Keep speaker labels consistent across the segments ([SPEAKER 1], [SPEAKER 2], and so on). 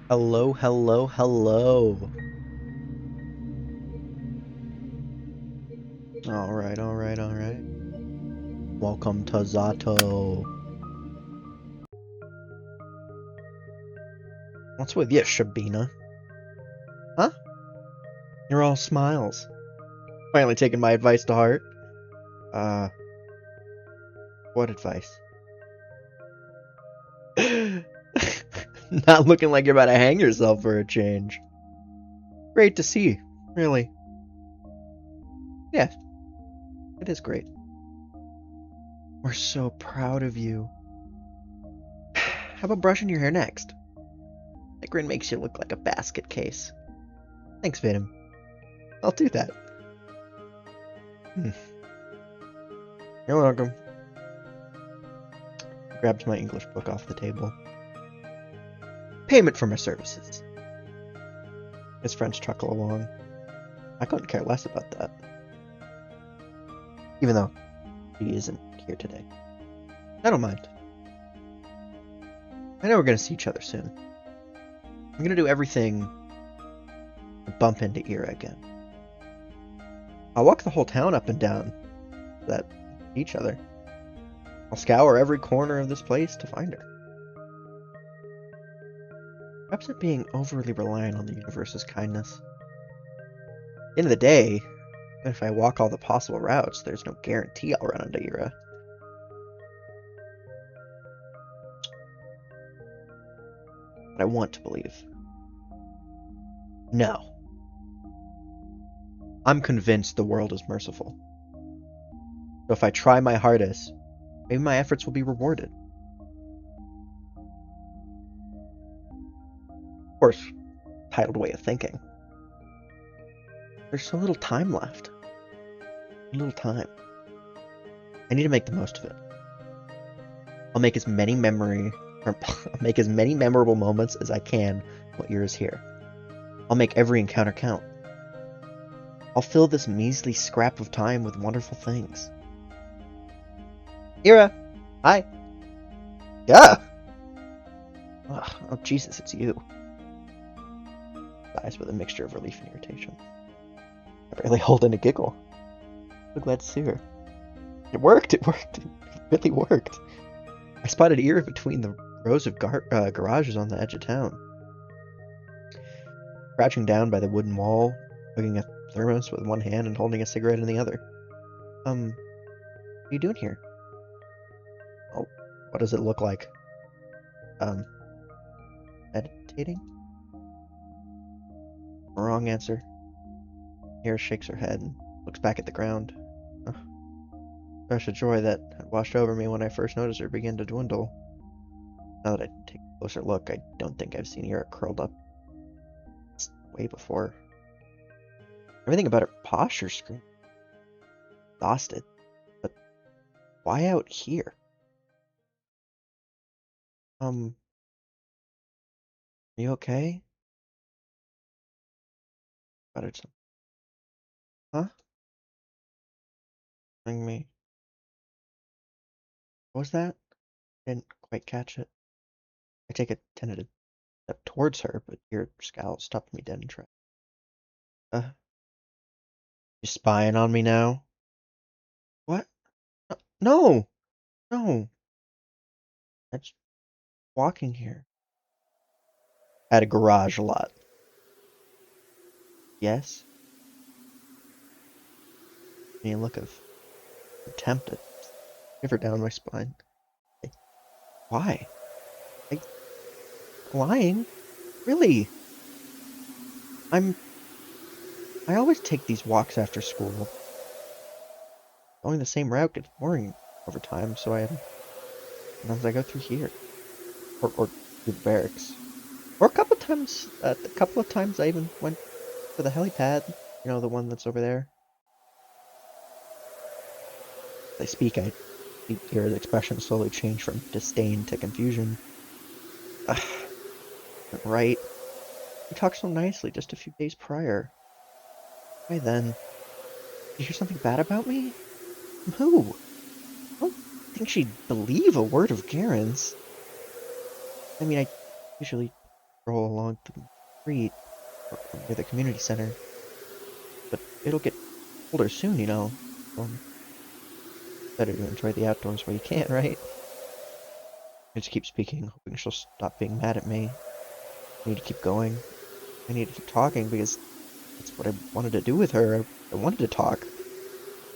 [SPEAKER 1] Hello, hello, hello. Alright, alright, alright. Welcome to Z.A.T.O. What's with you, Shabina? Huh? You're all smiles. Finally taking my advice to heart. What advice? Not looking like you're about to hang yourself for a change. Great to see, really. Yeah, it is great. We're so proud of you. How about brushing your hair next? That grin makes you look like a basket case. Thanks, Venom. I'll do that. You're welcome. Grabs my English book off the table. Payment for my services. His friends chuckle along. I couldn't care less about that. Even though he isn't here today. I don't mind. I know we're gonna see each other soon. I'm gonna do everything to bump into Ira again. I'll walk the whole town up and down that each other. I'll scour every corner of this place to find her. Perhaps I'm being overly reliant on the universe's kindness. At the end of the day, even if I walk all the possible routes, there's no guarantee I'll run into Ira. But I want to believe. No. I'm convinced the world is merciful. So if I try my hardest, maybe my efforts will be rewarded. Of course, titled way of thinking. There's so little time left. Little time. I need to make the most of it. I'll make as many memorable moments as I can while Ira's here. I'll make every encounter count. I'll fill this measly scrap of time with wonderful things. Ira! Hi! Yeah! Oh, Jesus, it's you. Sighs with a mixture of relief and irritation. I barely hold in a giggle. So glad to see her. It worked! It really worked. I spotted Ira between the rows of garages on the edge of town. Crouching down by the wooden wall, hugging a thermos with one hand and holding a cigarette in the other. What are you doing here? Oh, what does it look like? Meditating? Wrong answer. Ira shakes her head and looks back at the ground. Rush of joy that had washed over me when I first noticed her began to dwindle. Now that I take a closer look, I don't think I've seen Ira curled up way before. Everything about her posture screamed exhausted. But why out here? Are you okay? About it. Huh? Bring me. What was that? I didn't quite catch it. I take a tentative step towards her, but your scowl stopped me dead in tracks. You spying on me now? What? No! No! I'm just walking here. At a garage lot. Yes? A look of contempt, a shiver down my spine. Why? Lying? Really? I always take these walks after school. Going the same route gets boring over time, so sometimes I go through here. Or through the barracks. Or a couple of times I even went to the helipad. You know, the one that's over there. As I speak, I hear his expression slowly change from disdain to confusion. Right. He talked so nicely just a few days prior. Why then? Did you hear something bad about me? From who? I don't think she'd believe a word of Garen's. I mean, I usually stroll along the street or near the community center. But it'll get colder soon, you know. Better to enjoy the outdoors while you can, right? I just keep speaking, hoping she'll stop being mad at me. I need to keep going. I need to keep talking because that's what I wanted to do with her. I wanted to talk.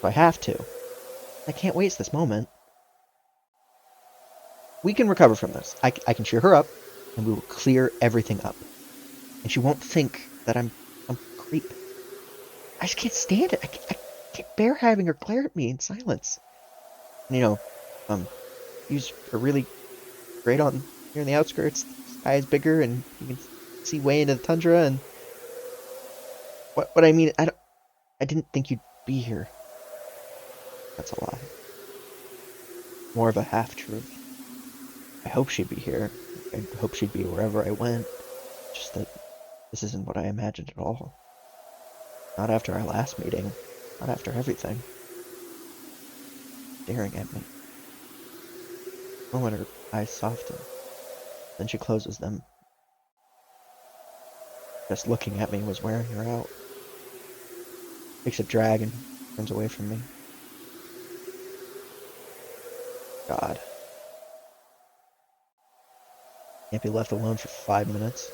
[SPEAKER 1] So I have to. I can't waste this moment. We can recover from this. I can cheer her up, and we will clear everything up. And she won't think that I'm some creep. I just can't stand it. I can't bear having her glare at me in silence. And, views are really great on here in the outskirts. The sky is bigger, and you can see way into the tundra. And what I mean, I didn't think you'd be here. That's a lie. More of a half truth. I hope she'd be here. I hope she'd be wherever I went. Just that this isn't what I imagined at all. Not after our last meeting. Not after everything. Staring at me. A moment her eyes soften. Then she closes them. Just looking at me was wearing her out. Takes a drag and turns away from me. God. Can't be left alone for 5 minutes.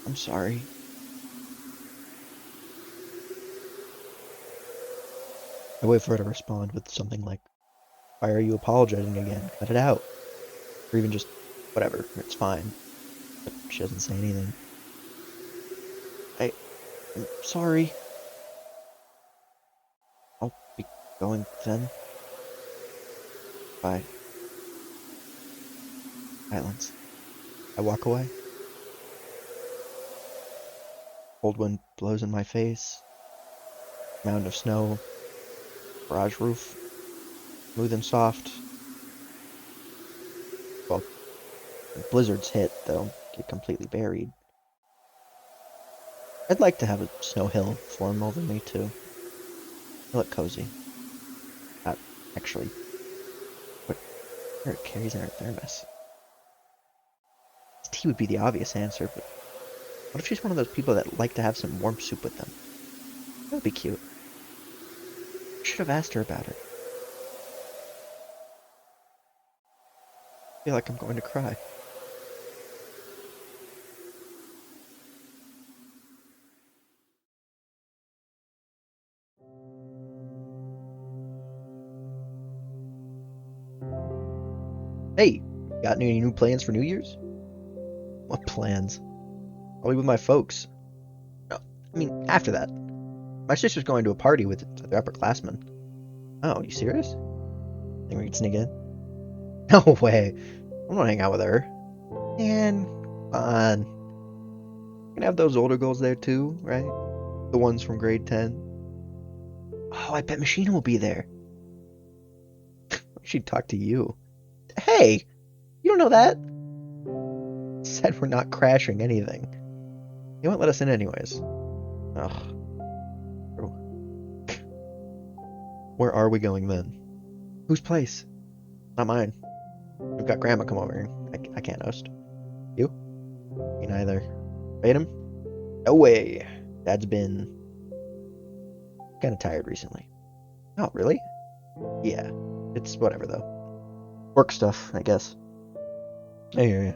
[SPEAKER 1] I'm sorry. I wait for her to respond with something like, "Why are you apologizing again? Cut it out." Or even just, "Whatever, it's fine." But she doesn't say anything. I'm sorry. I'll be going then. Bye. Silence. I walk away. Cold wind blows in my face. Mound of snow. Garage roof. Smooth and soft. Well, when blizzards hit, they'll get completely buried. I'd like to have a snow hill form over me, too. I look cozy. Not actually what Eric carries in her thermos. Tea would be the obvious answer, but what if she's one of those people that like to have some warm soup with them? That would be cute. I should have asked her about it. I feel like I'm going to cry. Hey, got any new plans for New Year's? What plans? Probably with my folks. No, I mean, after that. My sister's going to a party with the upperclassmen. Oh, you serious? Think we can sneak in? No way. I want to hang out with her. Man, come on. You can have those older girls there too, right? The ones from grade 10. Oh, I bet Machina will be there. She'd talk to you. Hey, you don't know that? Said we're not crashing anything. He won't let us in anyways. Ugh. Where are we going then? Whose place? Not mine. We've got Grandma come over. I can't host. You? Me neither. Bait him? No way. Dad's been kind of tired recently. Oh, really? Yeah. It's whatever, though. Work stuff, I guess. I hear ya.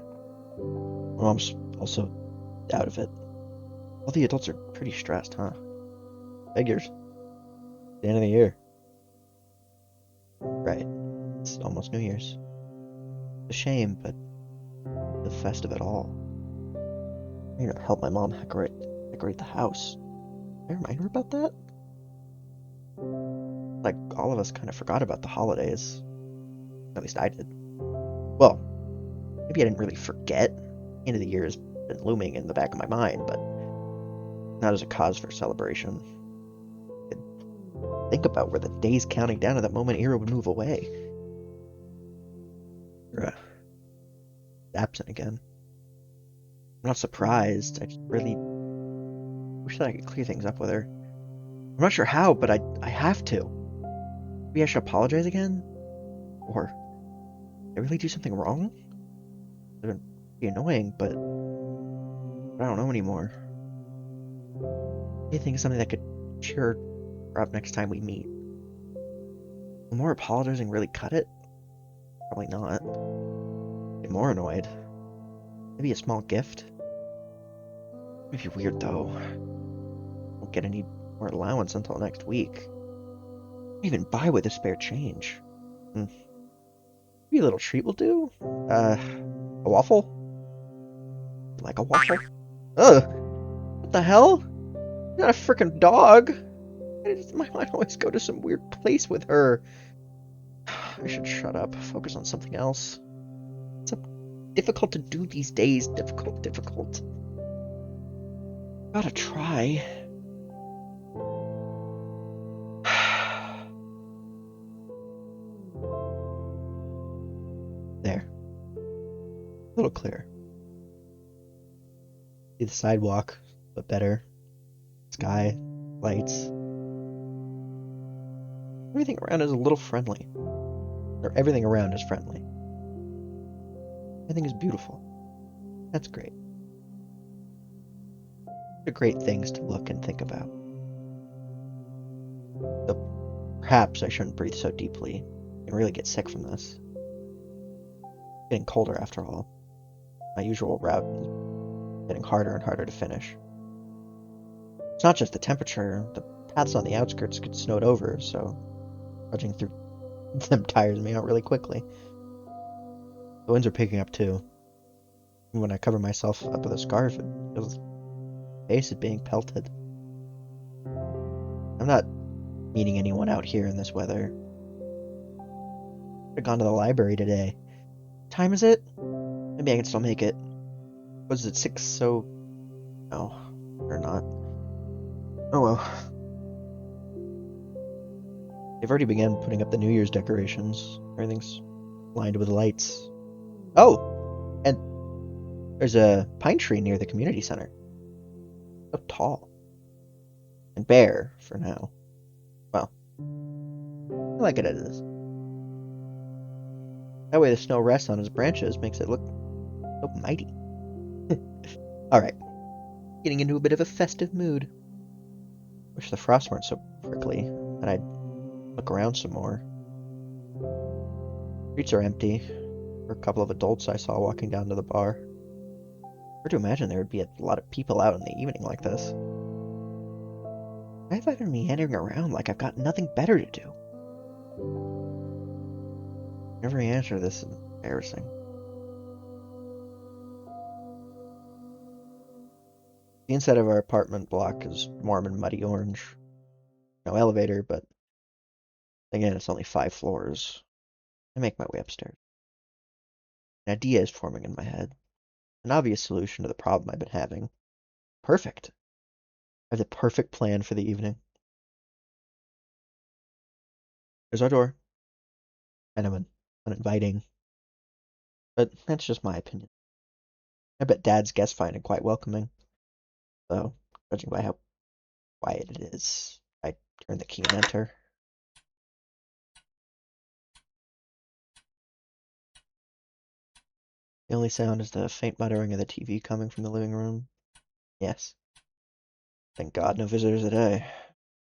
[SPEAKER 1] My mom's also out of it. All the adults are pretty stressed, huh? Figures. The end of the year. Right. It's almost New Year's. It's a shame, but the fest of it all. I'm gonna help my mom decorate the house. Did I remind her about that? Like, all of us kind of forgot about the holidays. At least I did. Well, maybe I didn't really forget. End of the year has been looming in the back of my mind, but not as a cause for celebration. Think about where the days counting down to that moment Era would move away. You're absent again. I'm not surprised. I just really wish that I could clear things up with her. I'm not sure how, but I have to. Maybe I should apologize again? Or did I really do something wrong? Be annoying, but I don't know anymore. Do you think of something that could cheer her up next time we meet? Will more apologizing really cut it? Probably not. Get more annoyed. Maybe a small gift? Maybe weird though. Won't get any more allowance until next week. Can't even buy with a spare change. Maybe a little treat will do? A waffle? Like a waffle? Ugh! What the hell? You're not a freaking dog! My mind always go to some weird place with her. I should shut up. Focus on something else. It's difficult to do these days. Difficult. Gotta try. There. A little clearer. See the sidewalk, but better. Sky, lights. Everything around is a little friendly. Or everything around is friendly. Everything is beautiful. That's great. They're great things to look and think about. Though perhaps I shouldn't breathe so deeply and really get sick from this. It's getting colder after all. My usual route is getting harder and harder to finish. It's not just the temperature. The paths on the outskirts get snowed over, so trudging through them tires me out really quickly. The winds are picking up too. And when I cover myself up with a scarf, it feels my face is being pelted. I'm not meeting anyone out here in this weather. I've gone to the library today. What time is it? Maybe I can still make it. Was it 6? So no, or not. Oh well. They've already begun putting up the New Year's decorations. Everything's lined with lights. Oh, and there's a pine tree near the community center. So tall. And bare, for now. Well, I like it as it is. That way the snow rests on its branches makes it look so mighty. Alright, getting into a bit of a festive mood. Wish the frosts weren't so prickly, and I'd look around some more. Streets are empty. For a couple of adults I saw walking down to the bar. Hard to imagine there would be a lot of people out in the evening like this. Why have I been meandering around like I've got nothing better to do? Every answer to this is embarrassing. The inside of our apartment block is warm and muddy orange. No elevator, but again, it's only 5 floors. I make my way upstairs. An idea is forming in my head. An obvious solution to the problem I've been having. Perfect. I have the perfect plan for the evening. There's our door. Kind of uninviting. But that's just my opinion. I bet Dad's guests find it quite welcoming. Though, judging by how quiet it is, I turn the key and enter. The only sound is the faint muttering of the TV coming from the living room. Yes. Thank God no visitors today.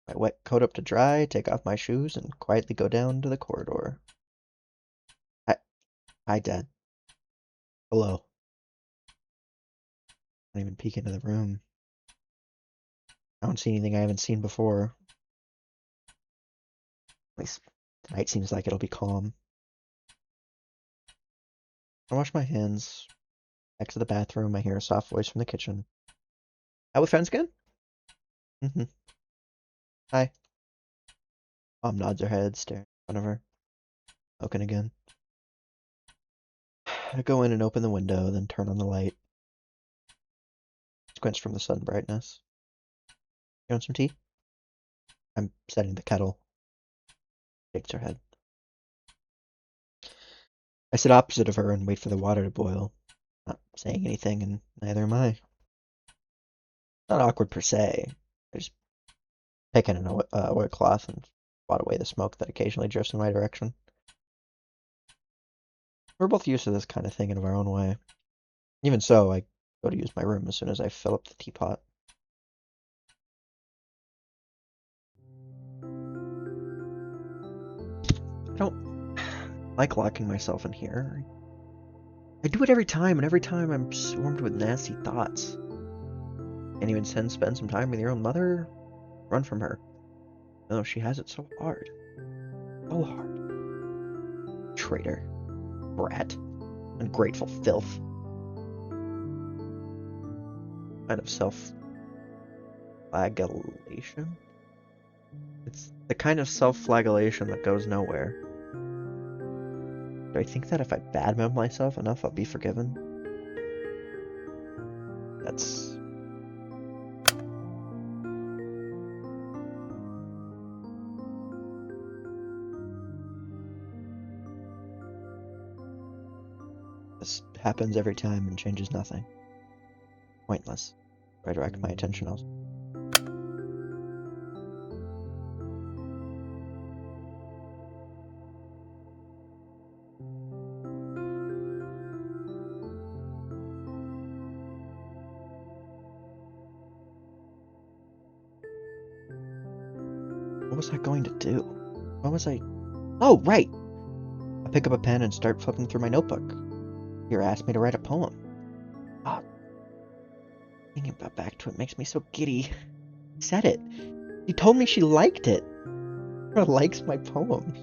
[SPEAKER 1] My wet coat up to dry, take off my shoes, and quietly go down to the corridor. Hi, Dad. Hello. I don't even peek into the room. I don't see anything I haven't seen before. At least tonight seems like it'll be calm. I wash my hands. Back to the bathroom, I hear a soft voice from the kitchen. Out with friends again? Mm-hmm. Hi. Mom nods her head, staring in front of her. Smoking again. I go in and open the window, then turn on the light. Squints from the sun brightness. You want some tea? I'm setting the kettle. Shakes her head. I sit opposite of her and wait for the water to boil. Not saying anything, and neither am I. Not awkward per se. I just pick in an oilcloth and swat away the smoke that occasionally drifts in my direction. We're both used to this kind of thing in our own way. Even so, I go to use my room as soon as I fill up the teapot. I don't like locking myself in here. I do it every time, and every time I'm swarmed with nasty thoughts. Can't even spend some time with your own mother? Run from her. No, she has it so hard. So hard. Traitor. Brat. Ungrateful filth. Kind of self-flagellation? It's the kind of self-flagellation that goes nowhere. Do I think that if I badmouth myself enough, I'll be forgiven? That's... This happens every time and changes nothing. Pointless. I direct my attention elsewhere. What was I going to do? What was I... Oh, right! I pick up a pen and start flipping through my notebook. You asked me to write a poem. Ah, thinking about back to it makes me so giddy. I said it. She told me she liked it. Or likes my poem.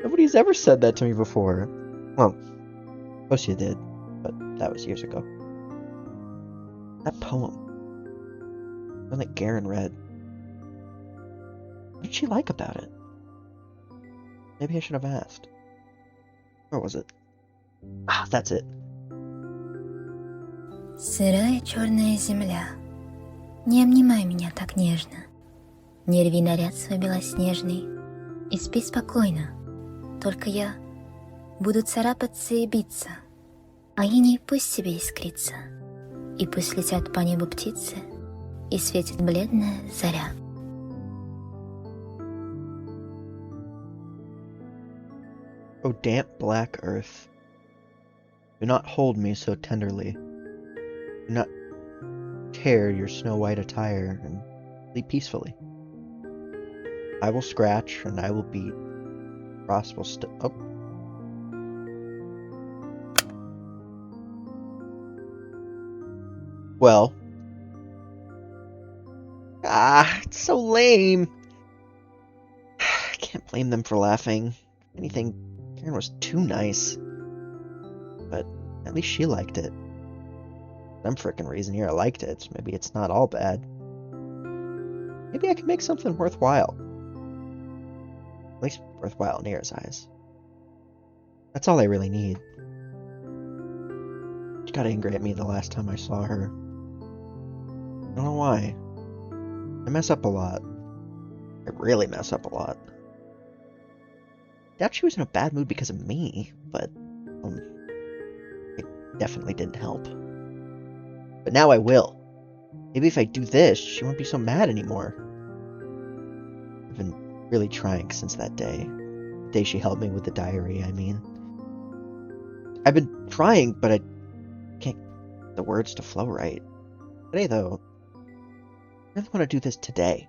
[SPEAKER 1] Nobody's ever said that to me before. Well, most you did, but that was years ago. That poem. The one that Garen read. What did she like about it? Maybe I should have asked. Where was it? Ah, that's it.
[SPEAKER 2] Сырая черная земля, не обнимай меня так нежно, не рви наряд свой белоснежный и спи спокойно. Только я буду царапаться и биться, а иней пусть себе искрится, и пусть летят по небу птицы, и светит бледная заря.
[SPEAKER 1] O damp black earth, do not hold me so tenderly. Do not tear your snow-white attire and sleep peacefully. I will scratch and I will beat. Frost will still... Oh. Well. Ah, it's so lame. I can't blame them for laughing. If anything, Karen was too nice. But at least she liked it. Some frickin' reason here I liked it, so maybe it's not all bad. Maybe I can make something worthwhile. At least worthwhile in Air's eyes. That's all I really need. She got angry at me the last time I saw her. I don't know why. I mess up a lot. I really mess up a lot. I doubt she was in a bad mood because of me, but it definitely didn't help. But now I will. Maybe if I do this, she won't be so mad anymore. I've been really trying since that day. The day she helped me with the diary, I mean. I've been trying, but I can't get the words to flow right. Today, though, I really want to do this today.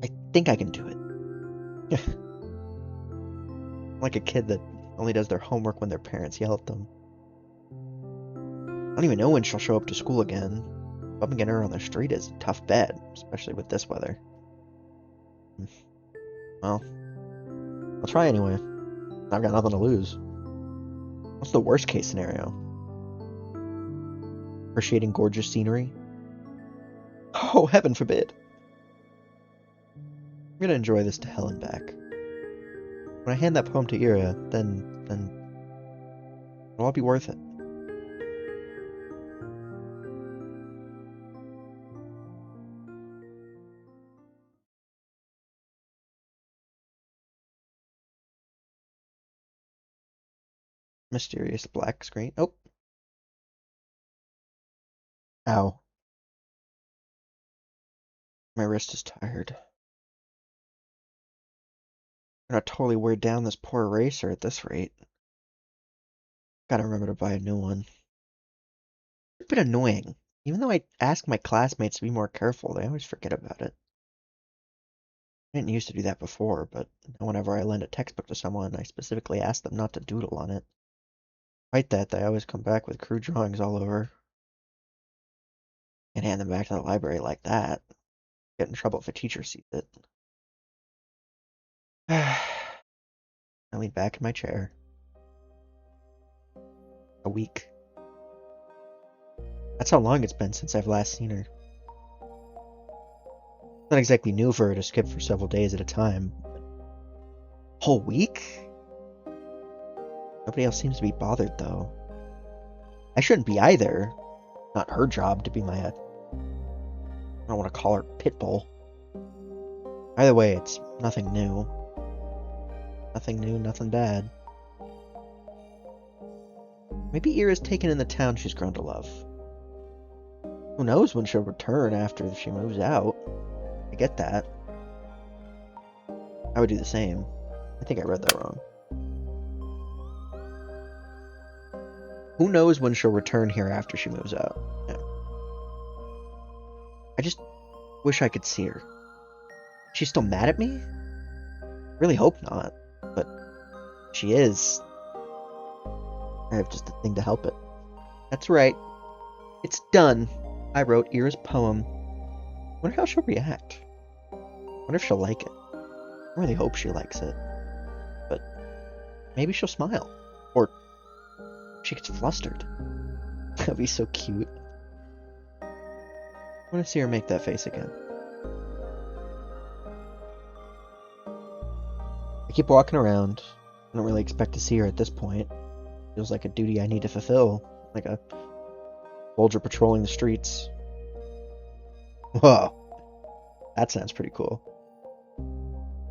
[SPEAKER 1] I think I can do it. Like a kid that only does their homework when their parents yell at them. I don't even know when she'll show up to school again. Bumping her on the street is a tough bet, especially with this weather. Well, I'll try anyway. I've got nothing to lose. What's the worst case scenario? Appreciating gorgeous scenery? Oh, heaven forbid. I'm gonna enjoy this to hell and back. When I hand that poem to Ira, then it'll all be worth it. Mysterious black screen. Oh. Ow. My wrist is tired. I'm gonna totally wear down this poor eraser at this rate. Gotta remember to buy a new one. It's a bit annoying. Even though I ask my classmates to be more careful, they always forget about it. I didn't used to do that before, but whenever I lend a textbook to someone, I specifically ask them not to doodle on it. Despite that, they always come back with crude drawings all over. And hand them back to the library like that. Get in trouble if a teacher sees it. I lean back in my chair. A week. That's how long it's been since I've last seen her. It's not exactly new for her to skip for several days at a time. Whole week? Nobody else seems to be bothered, though. I shouldn't be either. Not her job to be my... I don't want to call her Pitbull. Either way, it's nothing new. Nothing new, nothing bad. Maybe Ira's taken in the town she's grown to love. Who knows when she'll return after she moves out. I get that. I would do the same. I think I read that wrong. Who knows when she'll return here after she moves out. Yeah. I just wish I could see her. She's still mad at me? Really hope not. But she is. I have just a thing to help it. That's right. It's done. I wrote Ira's poem. Wonder how she'll react. Wonder if she'll like it. I really hope she likes it. But maybe she'll smile. Or she gets flustered. That'd be so cute. I want to see her make that face again. I keep walking around. I don't really expect to see her at this point. Feels like a duty I need to fulfill. Like a soldier patrolling the streets. Whoa. That sounds pretty cool.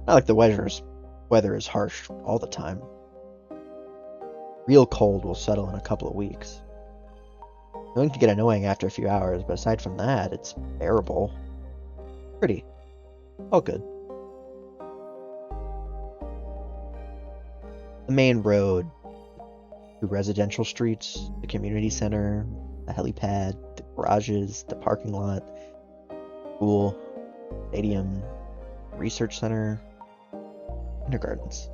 [SPEAKER 1] Not like the weather is harsh all the time. Real cold will settle in a couple of weeks. It's going to get annoying after a few hours, but aside from that, it's bearable. Pretty. All good. The main road, the residential streets, the community center, the helipad, the garages, the parking lot, school, stadium, research center, kindergartens,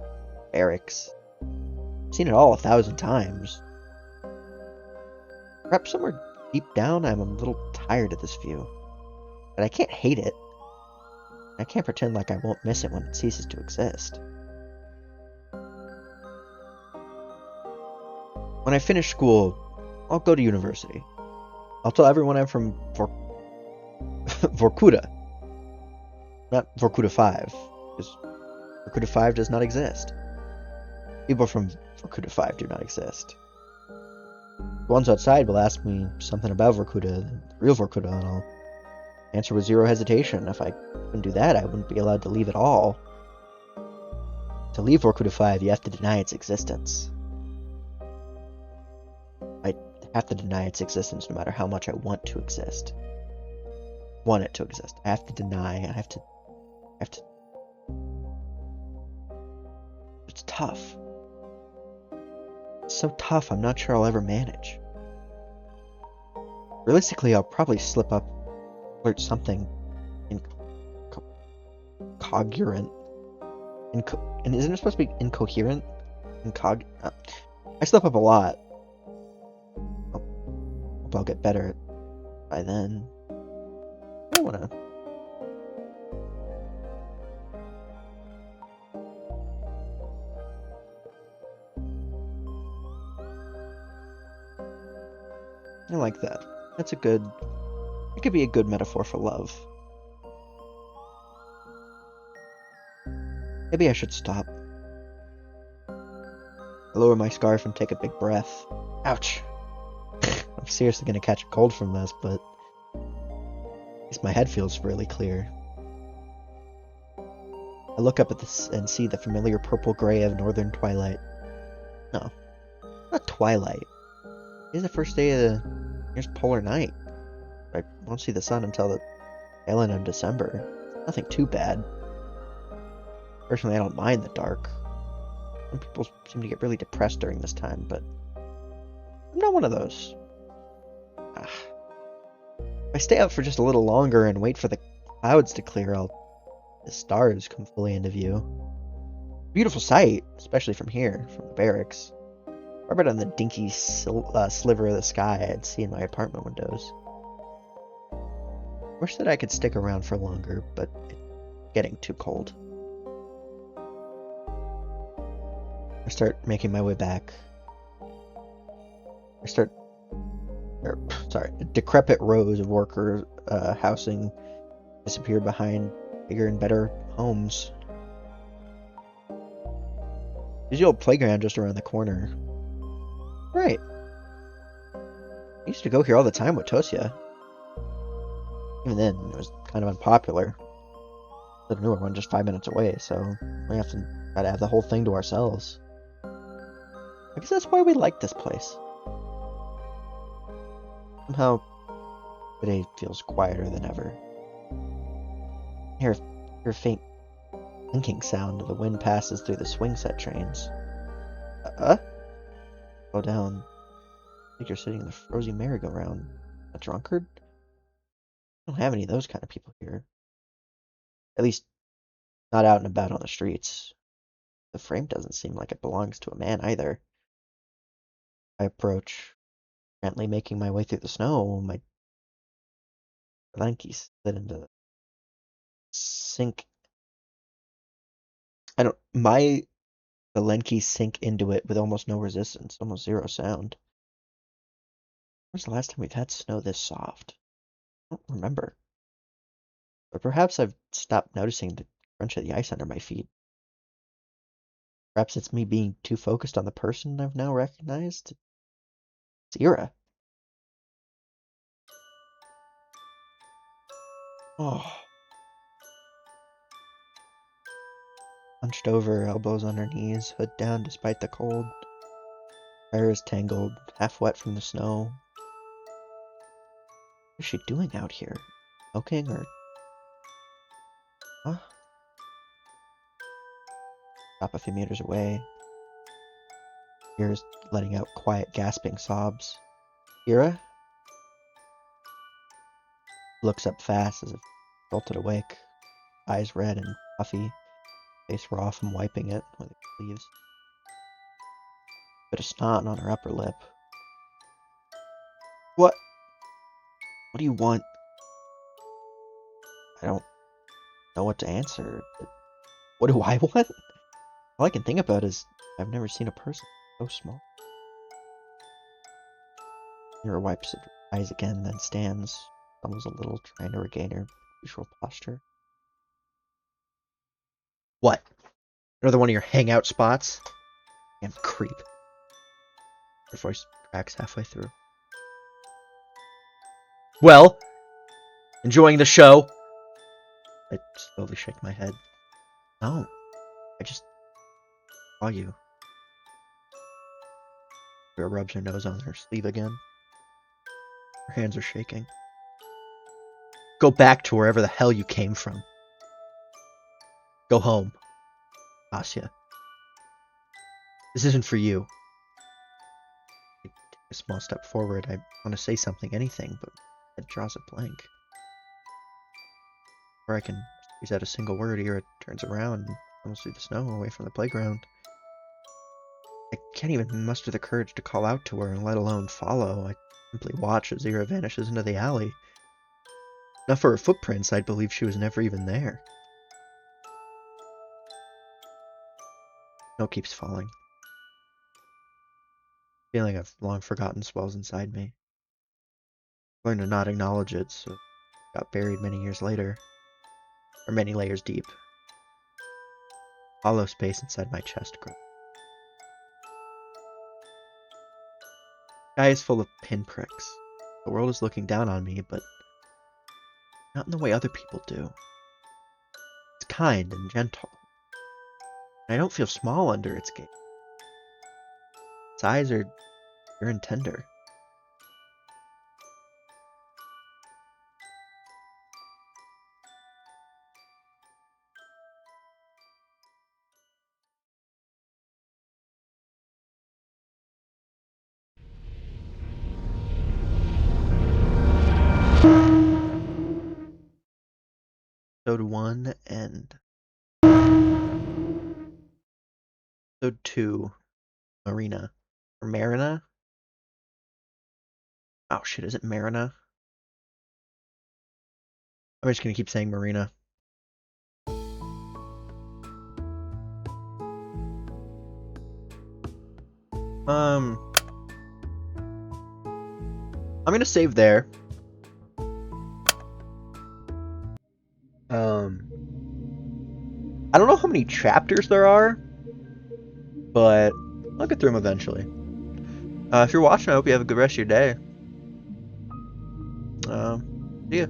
[SPEAKER 1] barracks. I've seen it all 1,000 times. Perhaps somewhere deep down I'm a little tired of this view. But I can't hate it. I can't pretend like I won't miss it when it ceases to exist. When I finish school, I'll go to university. I'll tell everyone I'm from Vorkuta. Not Vorkuta 5, because Vorkuta 5 does not exist. People from Vorkuta 5 do not exist. The ones outside will ask me something about Vorkuta, the real Vorkuta, and I'll answer with zero hesitation. If I couldn't do that, I wouldn't be allowed to leave at all. To leave Vorkuta 5, you have to deny its existence. I have to deny its existence no matter how much I want to exist. Want it to exist. I have to deny, I have to... It's tough. It's so tough, I'm not sure I'll ever manage. Realistically, I'll probably slip up, alert something incongruent. And isn't it supposed to be incoherent? I slip up a lot. Hope I'll get better by then. I don't wanna... I like that. That's a good... It could be a good metaphor for love. Maybe I should stop. I lower my scarf and take a big breath. Ouch! I'm seriously gonna catch a cold from this, but... At least my head feels really clear. I look up at this and see the familiar purple-gray of northern twilight. No. Not twilight. It's the first day of the... Here's polar night. I won't see the sun until the tail end of December. Nothing too bad. Personally, I don't mind the dark. Some people seem to get really depressed during this time, but I'm not one of those. Ah. If I stay up for just a little longer and wait for the clouds to clear, the stars come fully into view. Beautiful sight, especially from here, from the barracks. Far better than the dinky sliver of the sky I'd see in my apartment windows. Wish that I could stick around for longer, but it's getting too cold. I start making my way back. Decrepit rows of worker housing disappear behind bigger and better homes. There's the old playground just around the corner. Right. I used to go here all the time with Tosia. Even then, it was kind of unpopular. The newer one just 5 minutes away, so we have to try to have the whole thing to ourselves. I guess that's why we like this place. Somehow, today feels quieter than ever. Hear a faint clinking sound as the wind passes through the swing set trains. Go down. I think you're sitting in the frozen merry-go-round. A drunkard? I don't have any of those kind of people here. At least, not out and about on the streets. The frame doesn't seem like it belongs to a man either. I approach, gently making my way through the snow. My lanky slid into the sink. The Lenki sink into it with almost no resistance, almost zero sound. When's the last time we've had snow this soft? I don't remember. But perhaps I've stopped noticing the crunch of the ice under my feet. Perhaps it's me being too focused on the person I've now recognized. It's Ira. Oh. Hunched over, elbows on her knees, hood down despite the cold. Hair is tangled, half wet from the snow. What is she doing out here? Smoking or... Huh? Stop a few meters away. Ears letting out quiet, gasping sobs. Ira? Looks up fast as if jolted awake. Eyes red and puffy. Face raw from wiping it with her sleeves. Bit of snot on her upper lip. What? What do you want? I don't know what to answer. What do I want? All I can think about is I've never seen a person so small. Ira wipes her eyes again, then stands, stumbles a little, trying to regain her usual posture. What? Another one of your hangout spots? Damn creep. Her voice cracks halfway through. Well, enjoying the show? I slowly shake my head. No, I just saw you. Ira rubs her nose on her sleeve again. Her hands are shaking. Go back to wherever the hell you came from. Go home, Asya. This isn't for you. I take a small step forward. I want to say something, anything, but it draws a blank. Before I can squeeze out a single word, Ira turns around and comes through the snow away from the playground. I can't even muster the courage to call out to her, let alone follow. I simply watch as Ira vanishes into the alley. Not for her footprints, I'd believe she was never even there. Snow keeps falling. A feeling I've long forgotten swells inside me. I learned to not acknowledge it, so it got buried many years later. Or many layers deep. Hollow space inside my chest grows. The sky is full of pinpricks. The world is looking down on me, but not in the way other people do. It's kind and gentle. And I don't feel small under its gaze. Its eyes are pure and tender. episode 1 and episode 2, Marina. Or Marina? Oh shit, is it Marina? I'm just gonna keep saying Marina. I'm gonna save there. I don't know how many chapters there are, but I'll get through them eventually. If you're watching, I hope you have a good rest of your day. See ya.